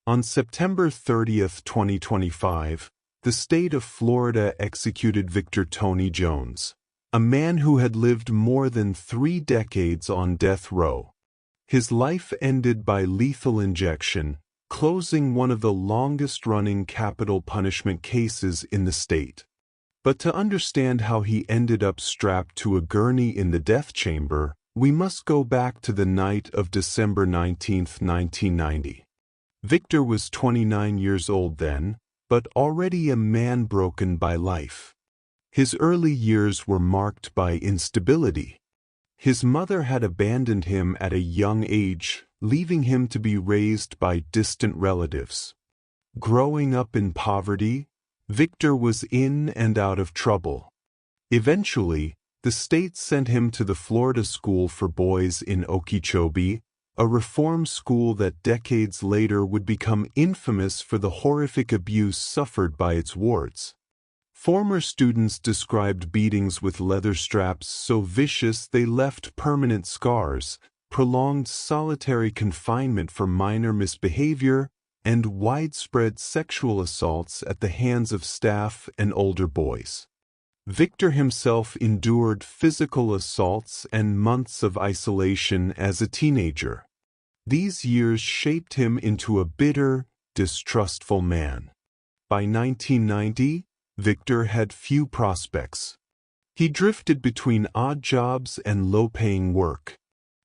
On September 30, 2025, the state of Florida executed Victor Tony Jones, a man who had lived more than 3 decades on death row. His life ended by lethal injection, closing one of the longest-running capital punishment cases in the state. But to understand how he ended up strapped to a gurney in the death chamber, we must go back to the night of December 19, 1990. Victor was 29 years old then, but already a man broken by life. His early years were marked by instability. His mother had abandoned him at a young age, leaving him to be raised by distant relatives. Growing up in poverty, Victor was in and out of trouble. Eventually, the state sent him to the Florida School for Boys in Okeechobee, a reform school that decades later would become infamous for the horrific abuse suffered by its wards. Former students described beatings with leather straps so vicious they left permanent scars, prolonged solitary confinement for minor misbehavior, and widespread sexual assaults at the hands of staff and older boys. Victor himself endured physical assaults and months of isolation as a teenager. These years shaped him into a bitter, distrustful man. By 1990, Victor had few prospects. He drifted between odd jobs and low-paying work.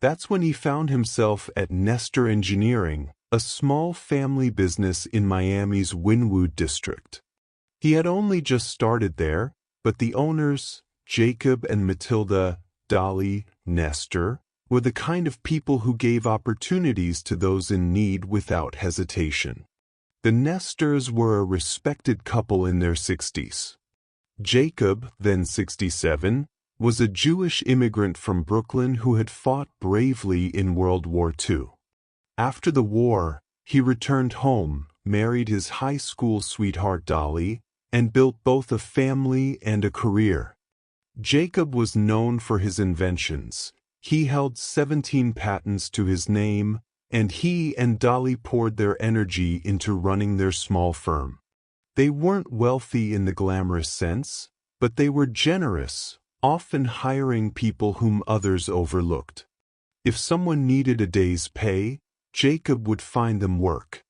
That's when he found himself at Nestor Engineering, a small family business in Miami's Wynwood district. He had only just started there, but the owners, Jacob and Matilda Nestor, were the kind of people who gave opportunities to those in need without hesitation. The Nestors were a respected couple in their 60s. Jacob, then 67, was a Jewish immigrant from Brooklyn who had fought bravely in World War II. After the war, he returned home, married his high school sweetheart Dolly, and built both a family and a career. Jacob was known for his inventions. He held 17 patents to his name, and he and Dolly poured their energy into running their small firm. They weren't wealthy in the glamorous sense, but they were generous, often hiring people whom others overlooked. If someone needed a day's pay, Jacob would find them work.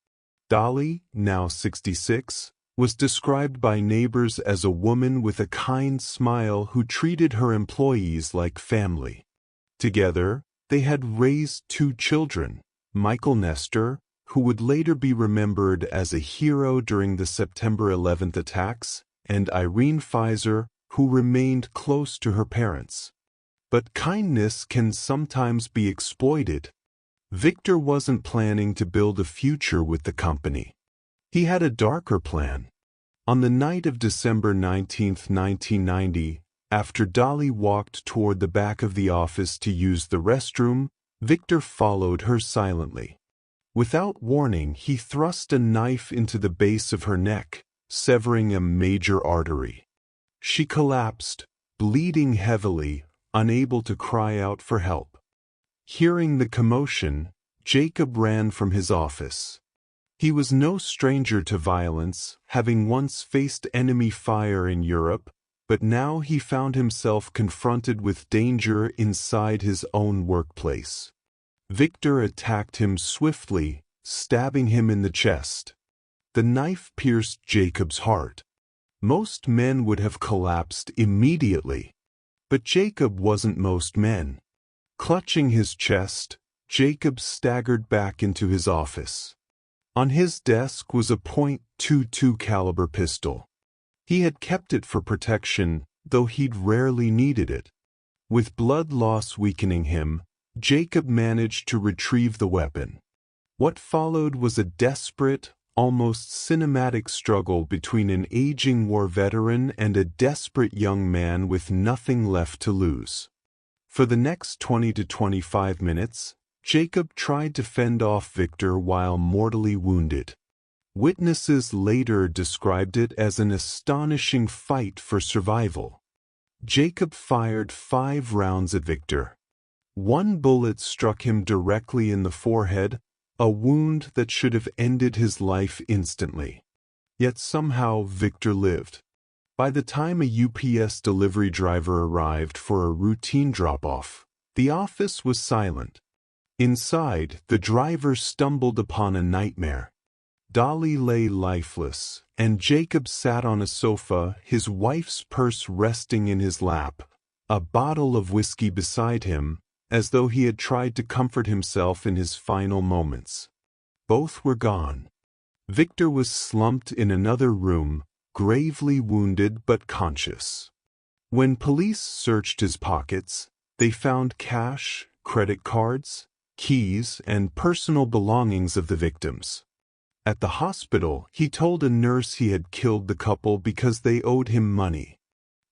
Dolly, now 66, was described by neighbors as a woman with a kind smile who treated her employees like family. Together, they had raised 2 children, Michael Nestor, who would later be remembered as a hero during the September 11th attacks, and Irene Pfizer, who remained close to her parents. But kindness can sometimes be exploited. Victor wasn't planning to build a future with the company. He had a darker plan. On the night of December 19, 1990, after Dolly walked toward the back of the office to use the restroom, Victor followed her silently. Without warning, he thrust a knife into the base of her neck, severing a major artery. She collapsed, bleeding heavily, unable to cry out for help. Hearing the commotion, Jacob ran from his office. He was no stranger to violence, having once faced enemy fire in Europe, but now he found himself confronted with danger inside his own workplace. Victor attacked him swiftly, stabbing him in the chest. The knife pierced Jacob's heart. Most men would have collapsed immediately. But Jacob wasn't most men. Clutching his chest, Jacob staggered back into his office. On his desk was a .22 caliber pistol. He had kept it for protection, though he'd rarely needed it. With blood loss weakening him, Jacob managed to retrieve the weapon. What followed was a desperate, almost cinematic struggle between an aging war veteran and a desperate young man with nothing left to lose. For the next 20 to 25 minutes, Jacob tried to fend off Victor while mortally wounded. Witnesses later described it as an astonishing fight for survival. Jacob fired 5 rounds at Victor. One bullet struck him directly in the forehead, a wound that should have ended his life instantly. Yet somehow Victor lived. By the time a UPS delivery driver arrived for a routine drop-off, the office was silent. Inside, the driver stumbled upon a nightmare. Dolly lay lifeless, and Jacob sat on a sofa, his wife's purse resting in his lap, a bottle of whiskey beside him, as though he had tried to comfort himself in his final moments. Both were gone. Victor was slumped in another room, gravely wounded but conscious. When police searched his pockets, they found cash, credit cards, keys, and personal belongings of the victims. At the hospital, he told a nurse he had killed the couple because they owed him money.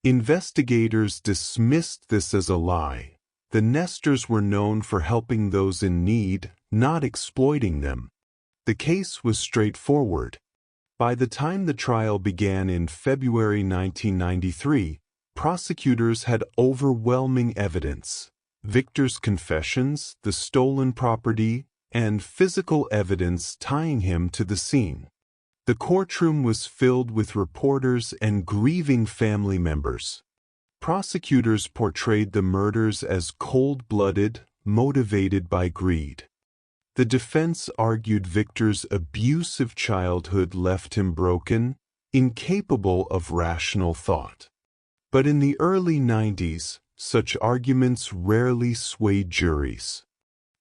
Investigators dismissed this as a lie. The Nestors were known for helping those in need, not exploiting them. The case was straightforward. By the time the trial began in February 1993, prosecutors had overwhelming evidence: Victor's confessions, the stolen property, and physical evidence tying him to the scene. The courtroom was filled with reporters and grieving family members. Prosecutors portrayed the murders as cold-blooded, motivated by greed. The defense argued Victor's abusive childhood left him broken, incapable of rational thought. But in the early 90s, such arguments rarely swayed juries.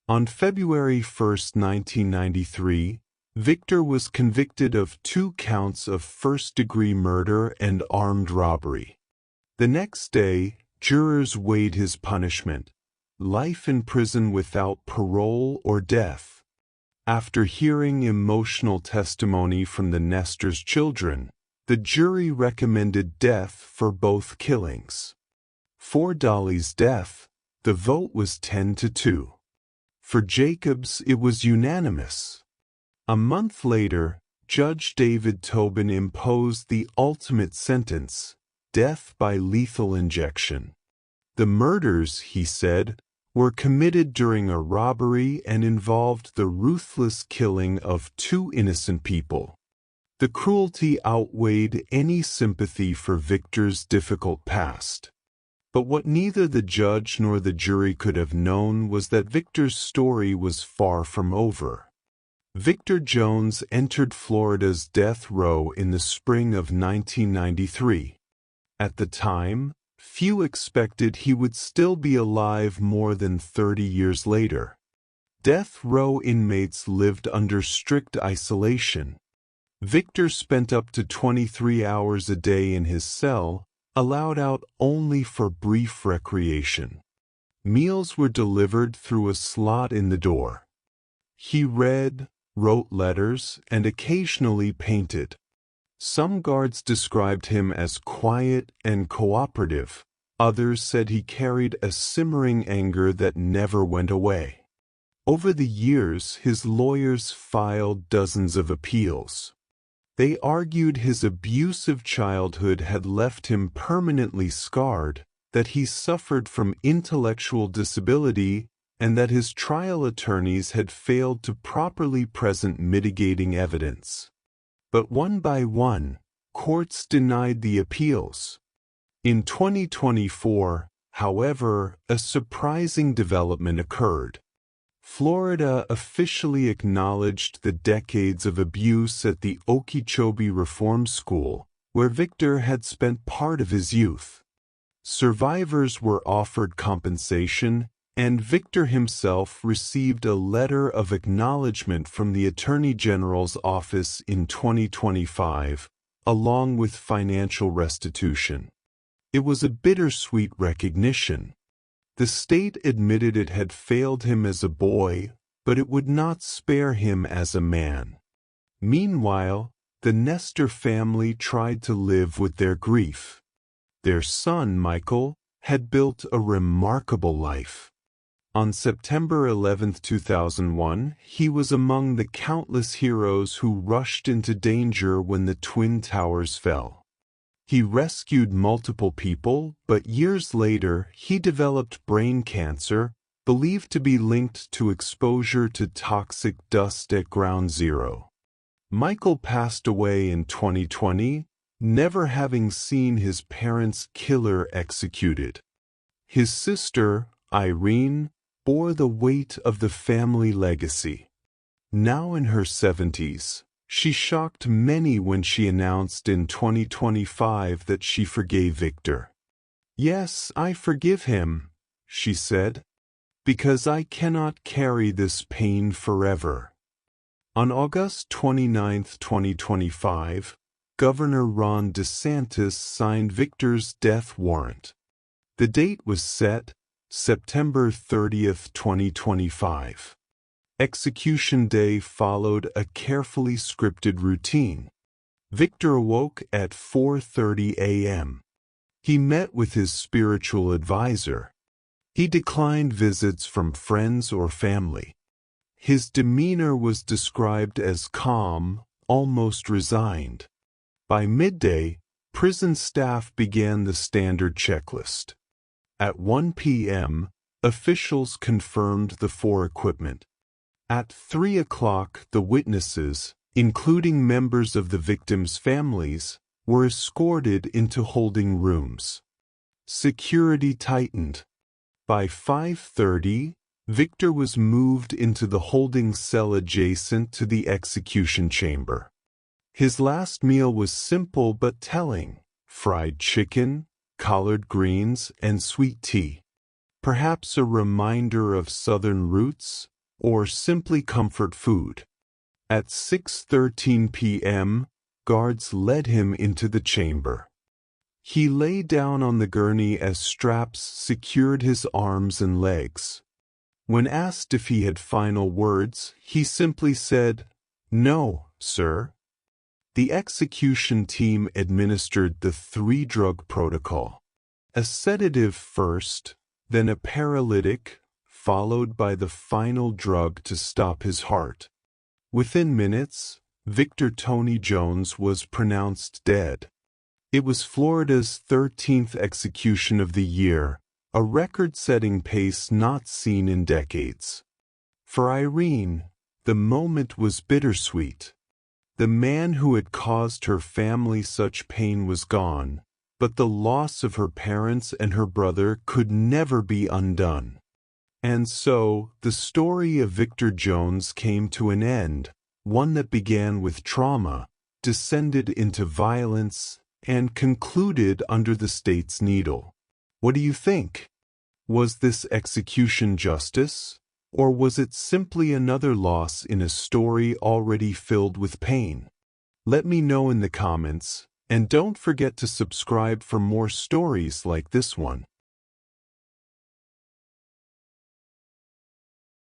On February 1, 1993, Victor was convicted of 2 counts of first-degree murder and armed robbery. The next day, jurors weighed his punishment: life in prison without parole or death. After hearing emotional testimony from the Nestor's children, the jury recommended death for both killings. For Dolly's death, the vote was 10-2. For Jacob's, it was unanimous. A month later, Judge David Tobin imposed the ultimate sentence: death by lethal injection. The murders, he said, were committed during a robbery and involved the ruthless killing of 2 innocent people. The cruelty outweighed any sympathy for Victor's difficult past. But what neither the judge nor the jury could have known was that Victor's story was far from over. Victor Jones entered Florida's death row in the spring of 1993. At the time, few expected he would still be alive more than 30 years later. Death row inmates lived under strict isolation. Victor spent up to 23 hours a day in his cell, allowed out only for brief recreation. Meals were delivered through a slot in the door. He read, wrote letters, and occasionally painted. Some guards described him as quiet and cooperative. Others said he carried a simmering anger that never went away. Over the years, his lawyers filed dozens of appeals. They argued his abusive childhood had left him permanently scarred, that he suffered from intellectual disability, and that his trial attorneys had failed to properly present mitigating evidence. But one by one, courts denied the appeals. In 2024, however, a surprising development occurred. Florida officially acknowledged the decades of abuse at the Okeechobee Reform School, where Victor had spent part of his youth. Survivors were offered compensation, and Victor himself received a letter of acknowledgement from the Attorney General's office in 2025, along with financial restitution. It was a bittersweet recognition. The state admitted it had failed him as a boy, but it would not spare him as a man. Meanwhile, the Nestor family tried to live with their grief. Their son, Michael, had built a remarkable life. On September 11, 2001, he was among the countless heroes who rushed into danger when the Twin Towers fell. He rescued multiple people, but years later he developed brain cancer, believed to be linked to exposure to toxic dust at Ground Zero. Michael passed away in 2020, never having seen his parents' killer executed. His sister, Irene, bore the weight of the family legacy. Now in her 70s, she shocked many when she announced in 2025 that she forgave Victor. "Yes, I forgive him," she said, "because I cannot carry this pain forever." On August 29, 2025, Governor Ron DeSantis signed Victor's death warrant. The date was set, September 30, 2025. Execution day followed a carefully scripted routine. Victor awoke at 4:30 a.m. He met with his spiritual advisor. He declined visits from friends or family. His demeanor was described as calm, almost resigned. By midday, prison staff began the standard checklist. At 1 p.m., officials confirmed the floor equipment. At 3 o'clock, the witnesses, including members of the victims' families, were escorted into holding rooms. Security tightened. By 5:30, Victor was moved into the holding cell adjacent to the execution chamber. His last meal was simple but telling: fried chicken, collard greens, and sweet tea. Perhaps a reminder of Southern roots, or simply comfort food. At 6:13 p.m., guards led him into the chamber. He lay down on the gurney as straps secured his arms and legs. When asked if he had final words, he simply said, "No, sir." The execution team administered the 3-drug protocol. A sedative first, then a paralytic, followed by the final drug to stop his heart. Within minutes, Victor Tony Jones was pronounced dead. It was Florida's 13th execution of the year, a record-setting pace not seen in decades. For Irene, the moment was bittersweet. The man who had caused her family such pain was gone, but the loss of her parents and her brother could never be undone. And so, the story of Victor Jones came to an end, one that began with trauma, descended into violence, and concluded under the state's needle. What do you think? Was this execution justice? Or was it simply another loss in a story already filled with pain? Let me know in the comments, and don't forget to subscribe for more stories like this one.